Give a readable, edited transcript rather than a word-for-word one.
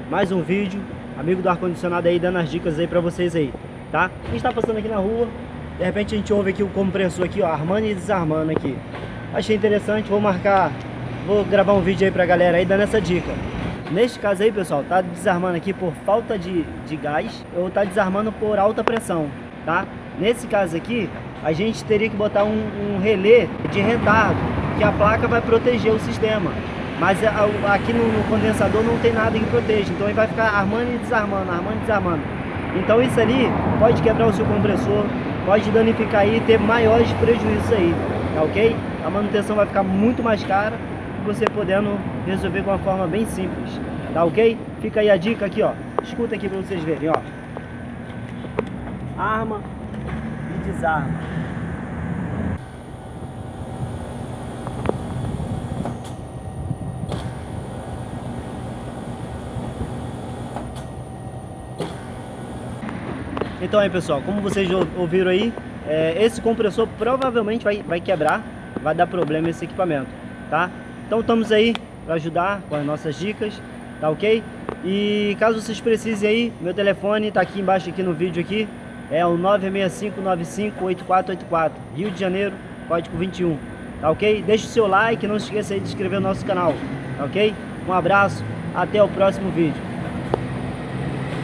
Mais um vídeo, amigo do ar-condicionado aí, dando as dicas aí pra vocês aí, tá? A gente tá passando aqui na rua, de repente a gente ouve aqui o compressor aqui, ó, armando e desarmando aqui. Achei interessante, vou gravar um vídeo aí pra galera aí, dando essa dica. Neste caso aí, pessoal, tá desarmando aqui por falta de gás, ou tá desarmando por alta pressão, tá? Nesse caso aqui, a gente teria que botar um relé de retardo, que a placa vai proteger o sistema. Mas aqui no condensador não tem nada que proteja, então ele vai ficar armando e desarmando, armando e desarmando. Então isso ali pode quebrar o seu compressor, pode danificar aí e ter maiores prejuízos aí, tá ok? A manutenção vai ficar muito mais cara, você podendo resolver de uma forma bem simples, tá ok? Fica aí a dica aqui, ó, escuta aqui para vocês verem, ó. Arma e desarma. Então aí, pessoal, como vocês ouviram aí, esse compressor provavelmente vai quebrar, vai dar problema esse equipamento, tá? Então estamos aí para ajudar com as nossas dicas, tá ok? E caso vocês precisem aí, meu telefone tá aqui embaixo aqui no vídeo aqui, é o 965958484, Rio de Janeiro, código 21, tá ok? Deixe o seu like, não se esqueça aí de se inscrever no nosso canal, tá ok? Um abraço, até o próximo vídeo.